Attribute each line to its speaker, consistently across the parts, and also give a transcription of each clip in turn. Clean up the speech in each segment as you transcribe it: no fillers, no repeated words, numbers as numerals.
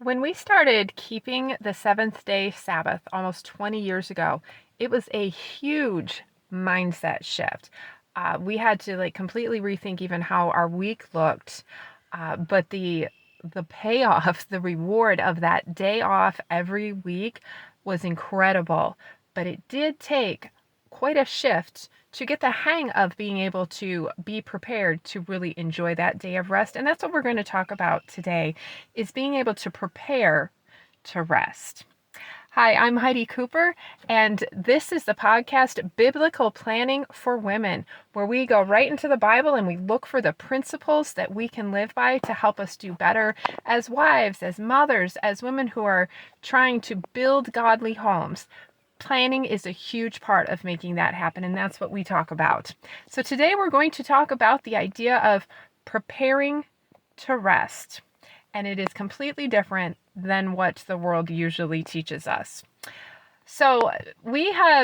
Speaker 1: When we started keeping the seventh day Sabbath almost 20 years ago, it was a huge mindset shift. We had to completely rethink even how our week looked. But the payoff, the reward of that day off every week was incredible. But it did take quite a shift to get the hang of being able to be prepared to really enjoy that day of rest. And that's what we're going to talk about today is being able to prepare to rest. Hi, I'm Heidi Cooper, and this is the podcast Biblical Planning for Women, where we go right into the Bible and we look for the principles that we can live by to help us do better as wives, as mothers, as women who are trying to build godly homes. Planning is a huge part of making that happen, and that's what we talk about. So today we're going to talk about the idea of preparing to rest, and it is completely different than what the world usually teaches us. So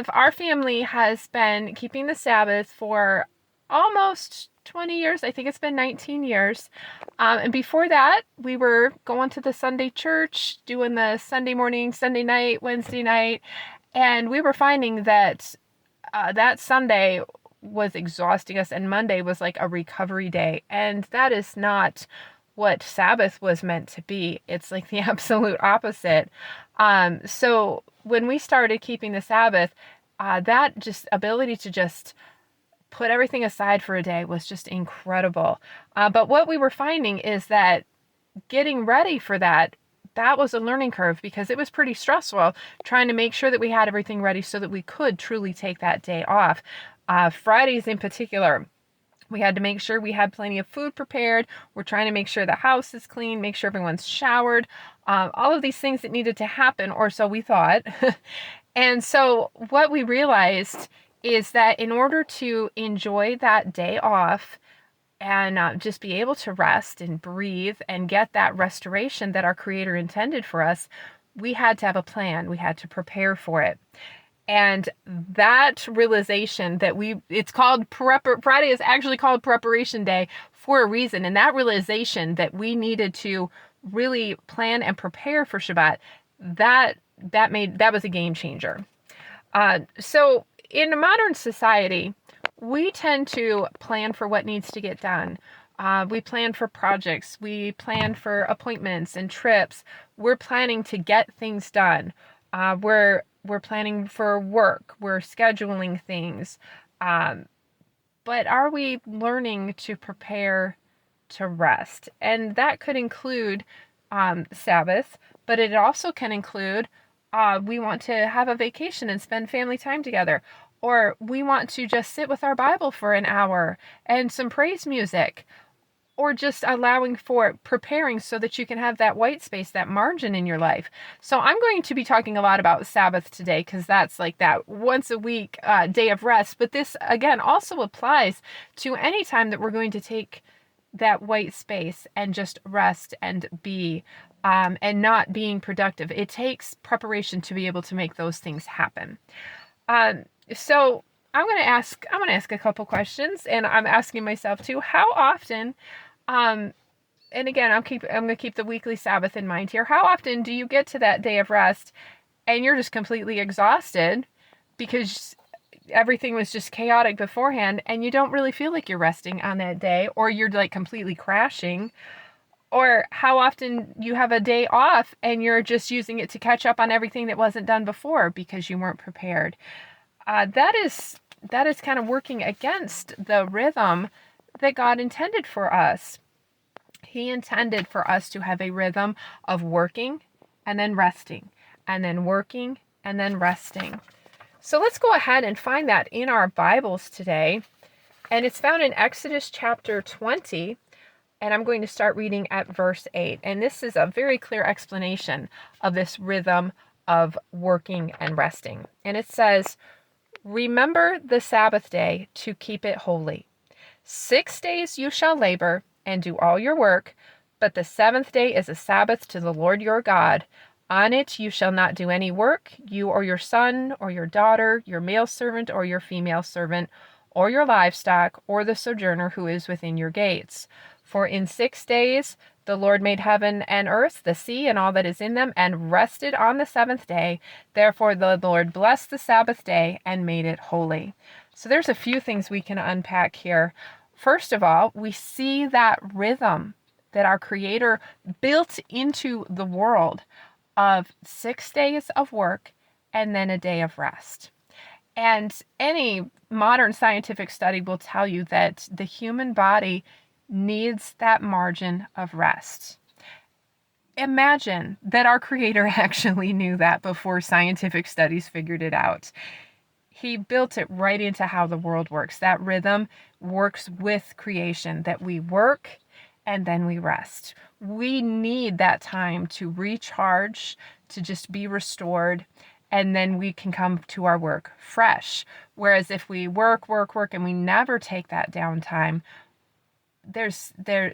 Speaker 1: our family has been keeping the Sabbath for almost 20 years. I think it's been 19 years. And before that, we were going to the Sunday church, doing the Sunday morning, Sunday night, Wednesday night. And we were finding that that Sunday was exhausting us, and Monday was like a recovery day. And that is not what Sabbath was meant to be. It's like the absolute opposite. So when we started keeping the Sabbath, that just ability to just put everything aside for a day was just incredible. But what we were finding is that getting ready for that was a learning curve because it was pretty stressful trying to make sure that we had everything ready so that we could truly take that day off. Fridays in particular, we had to make sure we had plenty of food prepared. We're trying to make sure the house is clean, make sure everyone's showered, all of these things that needed to happen, or so we thought. And so what we realized is that in order to enjoy that day off, and just be able to rest and breathe and get that restoration that our Creator intended for us, we had to have a plan. We had to prepare for it. And that realization that it's called Friday is actually called Preparation Day for a reason. And that realization that we needed to really plan and prepare for Shabbat, that was a game changer. So in modern society, we tend to plan for what needs to get done. We plan for projects. We plan for appointments and trips. We're planning to get things done. We're planning for work. We're scheduling things. But are we learning to prepare to rest? And that could include Sabbath, but it also can include we want to have a vacation and spend family time together. Or we want to just sit with our Bible for an hour and some praise music, or just allowing for preparing so that you can have that white space, that margin in your life. So I'm going to be talking a lot about Sabbath today because that's like that once a week day of rest. But this, again, also applies to any time that we're going to take that white space and just rest and be and not being productive. It takes preparation to be able to make those things happen. So I'm going to ask a couple questions, and I'm asking myself too, how often, and again, I'm going to keep the weekly Sabbath in mind here. How often do you get to that day of rest and you're just completely exhausted because everything was just chaotic beforehand and you don't really feel like you're resting on that day, or you're like completely crashing? Or how often you have a day off and you're just using it to catch up on everything that wasn't done before because you weren't prepared? That is kind of working against the rhythm that God intended for us. He intended for us to have a rhythm of working and then resting, and then working and then resting. So let's go ahead and find that in our Bibles today. And it's found in Exodus chapter 20. And I'm going to start reading at verse 8. And this is a very clear explanation of this rhythm of working and resting. And it says, "Remember the Sabbath day to keep it holy. 6 days you shall labor and do all your work, but the seventh day is a Sabbath to the Lord your God. On it you shall not do any work, you or your son or your daughter, your male servant or your female servant, or your livestock, or the sojourner who is within your gates. For in 6 days The Lord made heaven and earth, the sea, and all that is in them, and rested on the seventh day. Therefore the Lord blessed the Sabbath day and made it holy. So there's a few things we can unpack here. First of all, we see that rhythm that our Creator built into the world of 6 days of work and then a day of rest. And any modern scientific study will tell you that the human body needs that margin of rest. Imagine that our Creator actually knew that before scientific studies figured it out. He built it right into how the world works. That rhythm works with creation, that we work and then we rest. We need that time to recharge, to just be restored, and then we can come to our work fresh. Whereas if we work, and we never take that downtime, the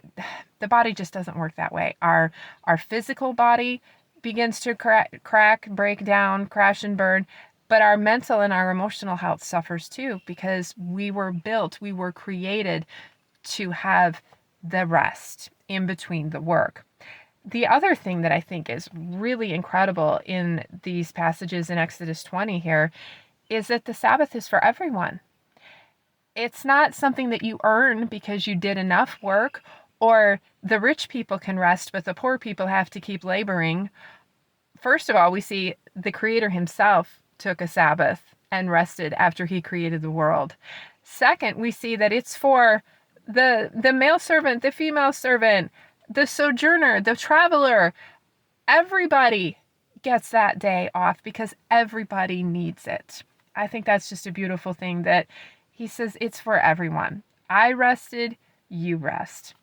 Speaker 1: body just doesn't work that way. Our physical body begins to crack, break down, crash and burn, but our mental and our emotional health suffers too, because we were created to have the rest in between the work. The other thing that I think is really incredible in these passages in Exodus 20 here is that the Sabbath is for everyone. It's not something that you earn because you did enough work, or the rich people can rest, but the poor people have to keep laboring. First of all, we see the Creator himself took a Sabbath and rested after he created the world. Second, we see that it's for the male servant, the female servant, the sojourner, the traveler. Everybody gets that day off because everybody needs it. I think that's just a beautiful thing that he says it's for everyone. I rested, you rest.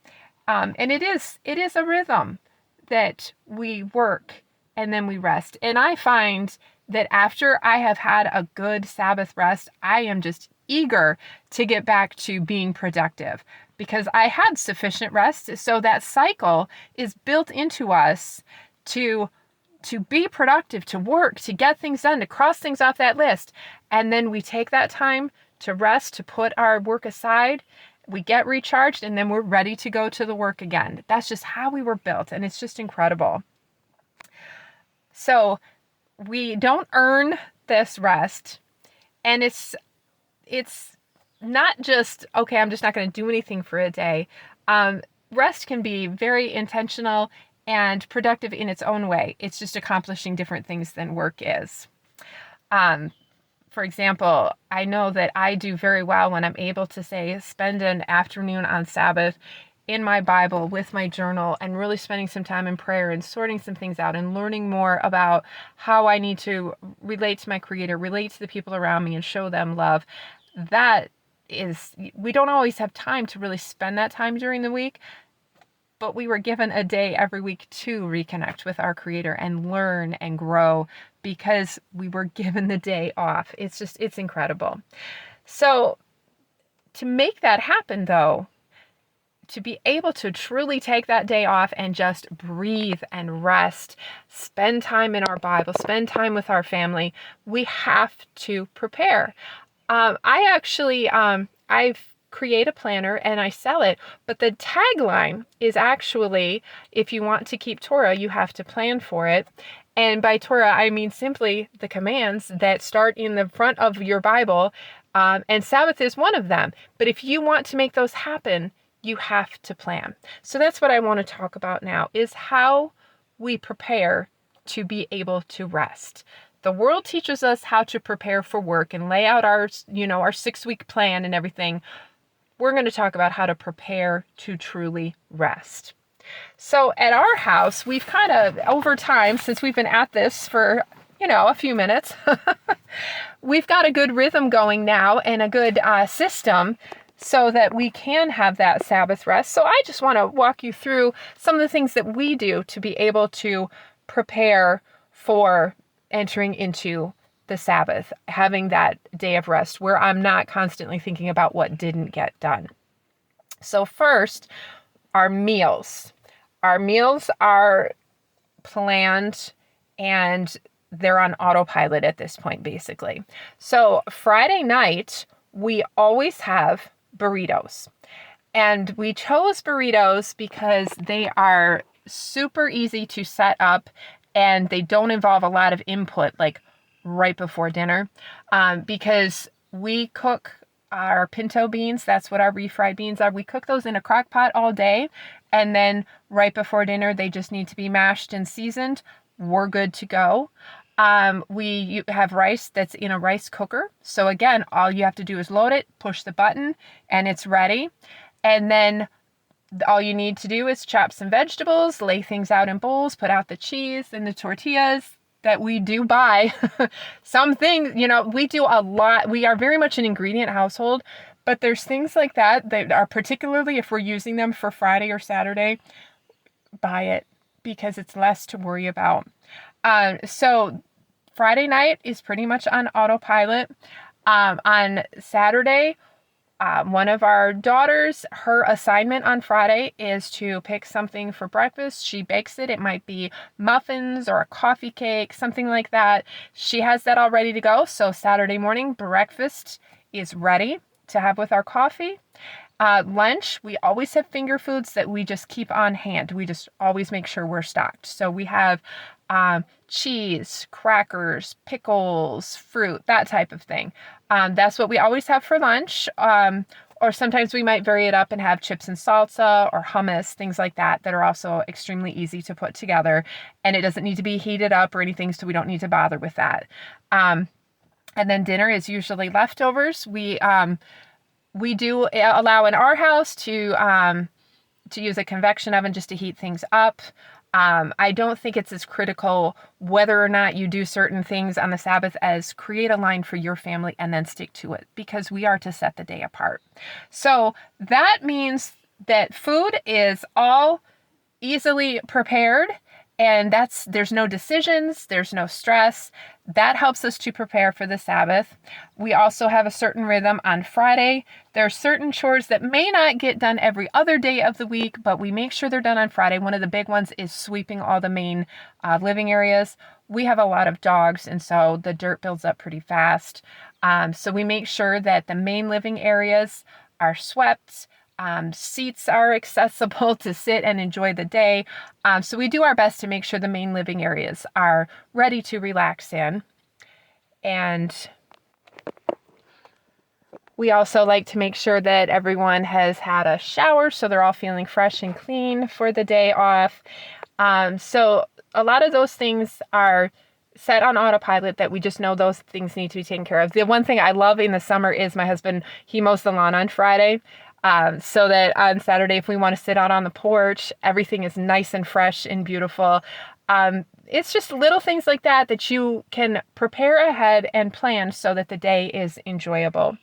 Speaker 1: And it is a rhythm that we work and then we rest. And I find that after I have had a good Sabbath rest, I am just eager to get back to being productive because I had sufficient rest. So that cycle is built into us to be productive, to work, to get things done, to cross things off that list. And then we take that time to rest, to put our work aside. We get recharged, and then we're ready to go to the work again. That's just how we were built, and it's just incredible. So we don't earn this rest, and it's not just, okay, I'm just not going to do anything for a day. Rest can be very intentional and productive in its own way. It's just accomplishing different things than work is. For example, I know that I do very well when I'm able to spend an afternoon on Sabbath in my Bible with my journal and really spending some time in prayer and sorting some things out and learning more about how I need to relate to my Creator, relate to the people around me, and show them love. We don't always have time to really spend that time during the week, but we were given a day every week to reconnect with our Creator and learn and grow because we were given the day off. It's incredible. So to make that happen, though, to be able to truly take that day off and just breathe and rest, spend time in our Bible, spend time with our family, we have to prepare. I create a planner and I sell it, but the tagline is actually, if you want to keep Torah, you have to plan for it. And by Torah, I mean simply the commands that start in the front of your Bible, and Sabbath is one of them. But if you want to make those happen, you have to plan. So that's what I want to talk about now, is how we prepare to be able to rest. The world teaches us how to prepare for work and lay out our 6-week plan and everything. We're going to talk about how to prepare to truly rest. So at our house, we've kind of, over time, since we've been at this for, a few minutes, we've got a good rhythm going now and a good system so that we can have that Sabbath rest. So I just want to walk you through some of the things that we do to be able to prepare for entering into the Sabbath, having that day of rest where I'm not constantly thinking about what didn't get done. So first, our meals. Our meals are planned and they're on autopilot at this point, basically. So Friday night, we always have burritos. And we chose burritos because they are super easy to set up and they don't involve a lot of input, like right before dinner. Because we cook our pinto beans, that's what our refried beans are. We cook those in a crock pot all day. And then right before dinner, they just need to be mashed and seasoned. We're good to go. We have rice that's in a rice cooker. So again, all you have to do is load it, push the button, and it's ready. And then all you need to do is chop some vegetables, lay things out in bowls, put out the cheese and the tortillas that we do buy. Some things, we do a lot. We are very much an ingredient household, but there's things like that are particularly if we're using them for Friday or Saturday, buy it because it's less to worry about. So Friday night is pretty much on autopilot. On Saturday, one of our daughters, her assignment on Friday is to pick something for breakfast. She bakes it. It might be muffins or a coffee cake, something like that. She has that all ready to go. So Saturday morning, breakfast is ready to have with our coffee. Lunch, we always have finger foods that we just keep on hand. We just always make sure we're stocked. So we have cheese, crackers, pickles, fruit, that type of thing. That's what we always have for lunch. Or sometimes we might vary it up and have chips and salsa or hummus, things like that are also extremely easy to put together. And it doesn't need to be heated up or anything, so we don't need to bother with that. And then dinner is usually leftovers. We do allow in our house to use a convection oven just to heat things up. I don't think it's as critical whether or not you do certain things on the Sabbath as create a line for your family and then stick to it, because we are to set the day apart. So that means that food is all easily prepared, and there's no decisions, there's no stress. That helps us to prepare for the Sabbath. We also have a certain rhythm on Friday. There are certain chores that may not get done every other day of the week, but we make sure they're done on Friday. One of the big ones is sweeping all the main living areas. We have a lot of dogs, and so the dirt builds up pretty fast. So we make sure that the main living areas are swept. Seats are accessible to sit and enjoy the day. So we do our best to make sure the main living areas are ready to relax in. And we also like to make sure that everyone has had a shower so they're all feeling fresh and clean for the day off. So a lot of those things are set on autopilot that we just know those things need to be taken care of. The one thing I love in the summer is my husband, he mows the lawn on Friday. So that on Saturday, if we want to sit out on the porch, everything is nice and fresh and beautiful. It's just little things like that you can prepare ahead and plan so that the day is enjoyable.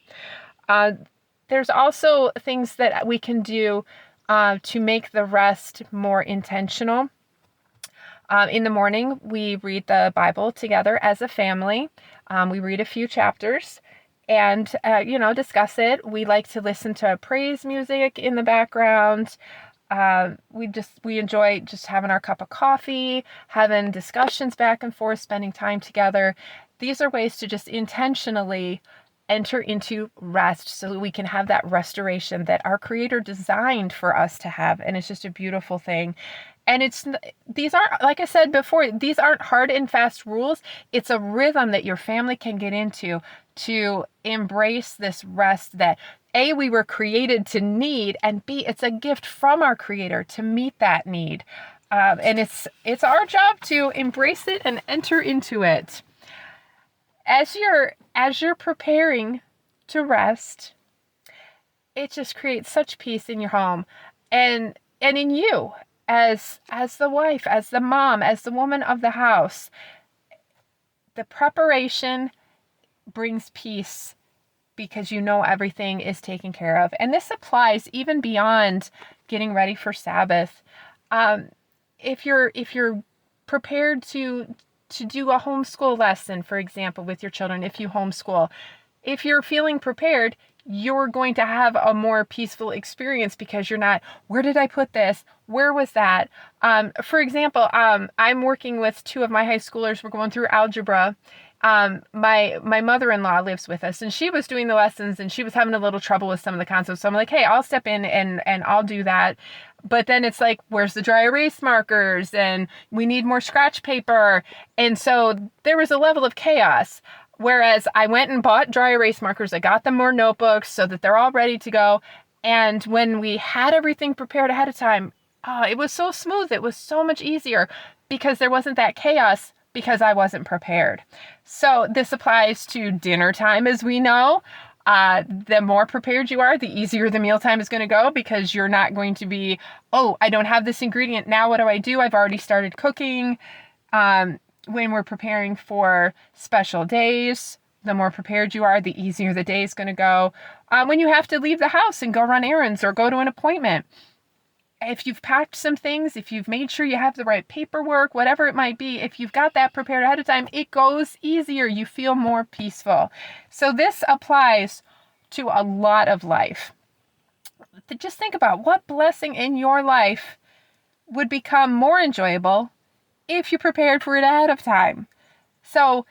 Speaker 1: There's also things that we can do to make the rest more intentional. In the morning, we read the Bible together as a family. We read a few chapters and, discuss it. We like to listen to praise music in the background. We enjoy just having our cup of coffee, having discussions back and forth, spending time together. These are ways to just intentionally enter into rest so that we can have that restoration that our Creator designed for us to have. And it's just a beautiful thing. And these aren't, like I said before, these aren't hard and fast rules. It's a rhythm that your family can get into to embrace this rest that A, we were created to need, and B, it's a gift from our Creator to meet that need. And it's our job to embrace it and enter into it. As you're preparing to rest, it just creates such peace in your home and in you as the wife, as the mom, as the woman of the house. The preparation brings peace because you know everything is taken care of. And this applies even beyond getting ready for Sabbath. If you're prepared to do a homeschool lesson, for example, with your children, if you homeschool, if you're feeling prepared, you're going to have a more peaceful experience because you're not, where did I put this? Where was that? For example, I'm working with two of my high schoolers. We're going through algebra, My mother-in-law lives with us, and she was doing the lessons, and she was having a little trouble with some of the concepts. So I'm like, hey, I'll step in and I'll do that. But then it's like, where's the dry erase markers? And we need more scratch paper. And so there was a level of chaos. Whereas I went and bought dry erase markers, I got them more notebooks so that they're all ready to go. And when we had everything prepared ahead of time, it was so smooth. It was so much easier because there wasn't that chaos because I wasn't prepared. So this applies to dinner time, as we know. The more prepared you are, the easier the mealtime is going to go because you're not going to be, oh, I don't have this ingredient. Now what do? I've already started cooking. When we're preparing for special days, the more prepared you are, the easier the day is going to go. When you have to leave the house and go run errands or go to an appointment, if you've packed some things, if you've made sure you have the right paperwork, whatever it might be, if you've got that prepared ahead of time, it goes easier. You feel more peaceful. So this applies to a lot of life. Just think about what blessing in your life would become more enjoyable if you prepared for it ahead of time. So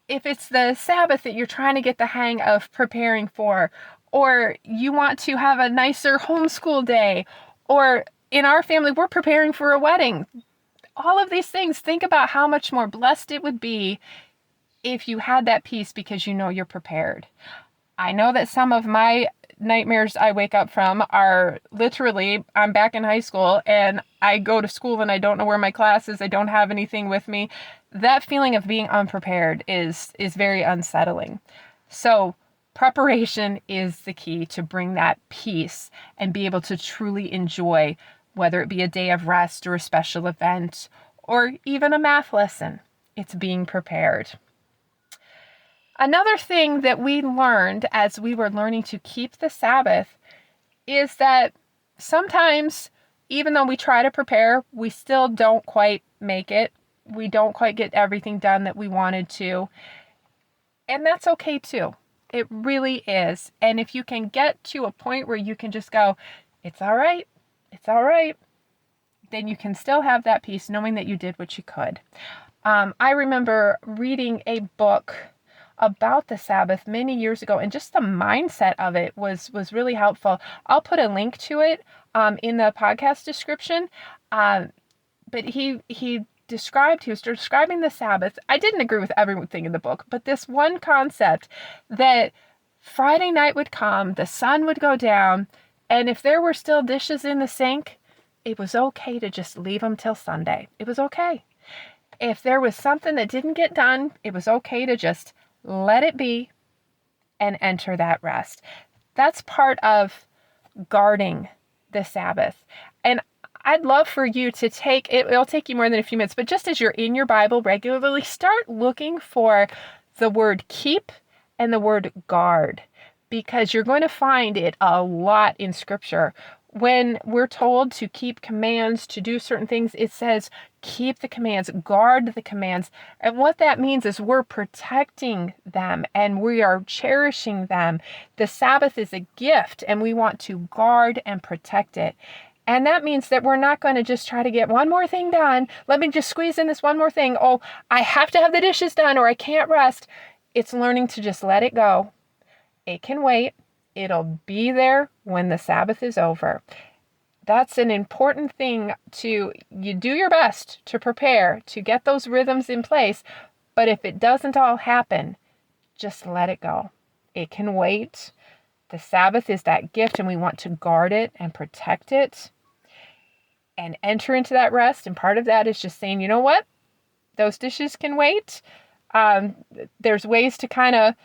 Speaker 1: if it's the Sabbath that you're trying to get the hang of preparing for, or you want to have a nicer homeschool day, or in our family, we're preparing for a wedding. All of these things, think about how much more blessed it would be if you had that peace because you know you're prepared. I know that some of my nightmares I wake up from are literally, I'm back in high school and I go to school and I don't know where my class is. I don't have anything with me. That feeling of being unprepared is very unsettling. So preparation is the key to bring that peace and be able to truly enjoy, whether it be a day of rest or a special event or even a math lesson. It's being prepared. Another thing that we learned as we were learning to keep the Sabbath is that sometimes, even though we try to prepare, we still don't quite make it. We don't quite get everything done that we wanted to. And that's okay too. It really is. And if you can get to a point where you can just go, it's all right, then you can still have that peace knowing that you did what you could. I remember reading a book about the Sabbath many years ago, and just the mindset of it was really helpful. I'll put a link to it in the podcast description. But he was describing the Sabbath. I didn't agree with everything in the book, but this one concept that Friday night would come, the sun would go down, and if there were still dishes in the sink, it was okay to just leave them till Sunday. It was okay. If there was something that didn't get done, it was okay to just let it be and enter that rest. That's part of guarding the Sabbath. And I'd love for you to it'll take you more than a few minutes, but just as you're in your Bible regularly, start looking for the word keep and the word guard, because you're going to find it a lot in Scripture. When we're told to keep commands, to do certain things, it says keep the commands, guard the commands. And what that means is we're protecting them and we are cherishing them. The Sabbath is a gift and we want to guard and protect it. And that means that we're not going to just try to get one more thing done. Let me just squeeze in this one more thing. Oh, I have to have the dishes done or I can't rest. It's learning to just let it go. It can wait. It'll be there when the Sabbath is over. That's an important thing you do your best to prepare, to get those rhythms in place. But if it doesn't all happen, just let it go. It can wait. The Sabbath is that gift and we want to guard it and protect it and enter into that rest. And part of that is just saying, you know what? Those dishes can wait. There's ways to kind of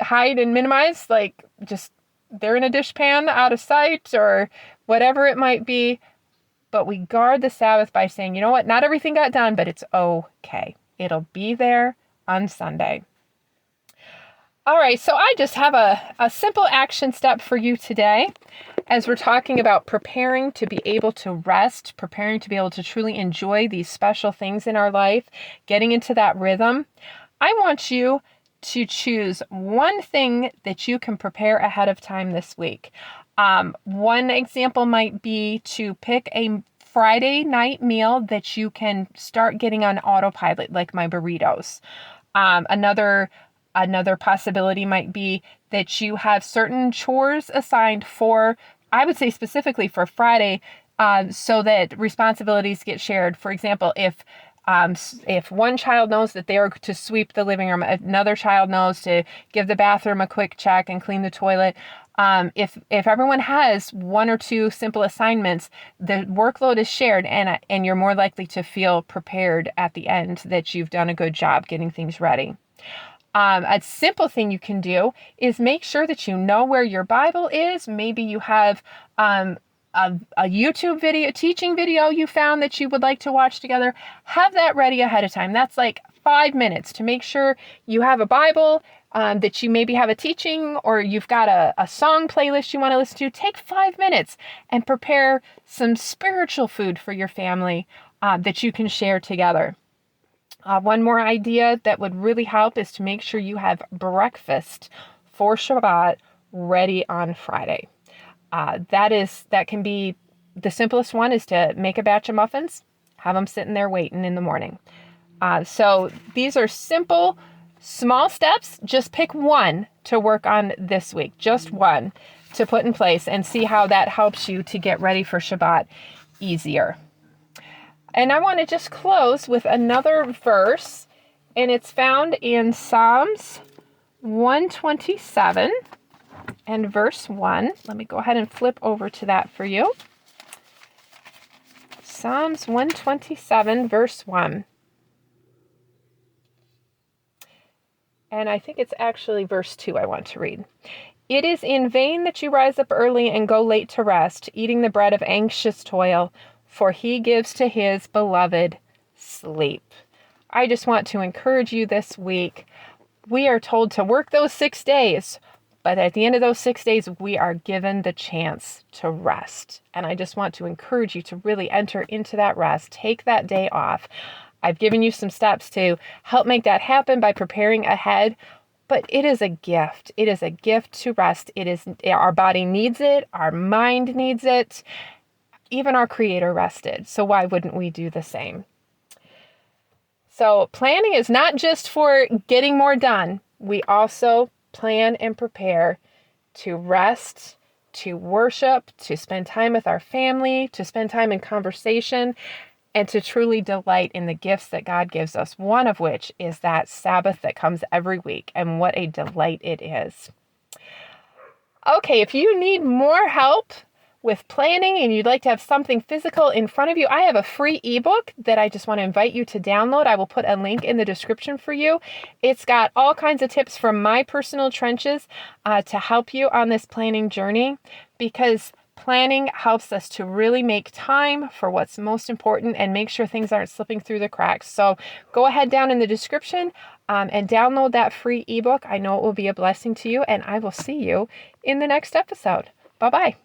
Speaker 1: hide and minimize, like just they're in a dishpan out of sight or whatever it might be. But we guard the Sabbath by saying, you know what? Not everything got done, but it's okay. It'll be there on Sunday. All right, so I just have a simple action step for you today as we're talking about preparing to be able to rest, preparing to be able to truly enjoy these special things in our life, getting into that rhythm. I want you to choose one thing that you can prepare ahead of time this week. One example might be to pick a Friday night meal that you can start getting on autopilot, like my burritos. Another possibility might be that you have certain chores assigned for, I would say specifically for Friday, so that responsibilities get shared. For example, if one child knows that they are to sweep the living room, another child knows to give the bathroom a quick check and clean the toilet. If everyone has one or two simple assignments, the workload is shared, and you're more likely to feel prepared at the end that you've done a good job getting things ready. A simple thing you can do is make sure that you know where your Bible is. Maybe you have a YouTube video, teaching video you found that you would like to watch together. Have that ready ahead of time. That's like 5 minutes to make sure you have a Bible, that you maybe have a teaching, or you've got a song playlist you want to listen to. Take 5 minutes and prepare some spiritual food for your family that you can share together. One more idea that would really help is to make sure you have breakfast for Shabbat ready on Friday. That can be the simplest one, is to make a batch of muffins, have them sitting there waiting in the morning. So these are simple, small steps. Just pick one to work on this week, just one to put in place, and see how that helps you to get ready for Shabbat easier. And I want to just close with another verse, and it's found in Psalms 127 and verse 1. Let me go ahead and flip over to that for you. Psalms 127, verse 1. And I think it's actually verse 2 I want to read. It is in vain that you rise up early and go late to rest, eating the bread of anxious toil, for he gives to his beloved sleep. I just want to encourage you this week. We are told to work those 6 days, but at the end of those 6 days, we are given the chance to rest. And I just want to encourage you to really enter into that rest. Take that day off. I've given you some steps to help make that happen by preparing ahead, but it is a gift. It is a gift to rest. Our body needs it. Our mind needs it. Even our Creator rested, so why wouldn't we do the same? So planning is not just for getting more done. We also plan and prepare to rest, to worship, to spend time with our family, to spend time in conversation, and to truly delight in the gifts that God gives us, one of which is that Sabbath that comes every week, and what a delight it is. Okay, if you need more help with planning and you'd like to have something physical in front of you, I have a free ebook that I just want to invite you to download. I will put a link in the description for you. It's got all kinds of tips from my personal trenches to help you on this planning journey, because planning helps us to really make time for what's most important and make sure things aren't slipping through the cracks. So go ahead down in the description and download that free ebook. I know it will be a blessing to you, and I will see you in the next episode. Bye-bye.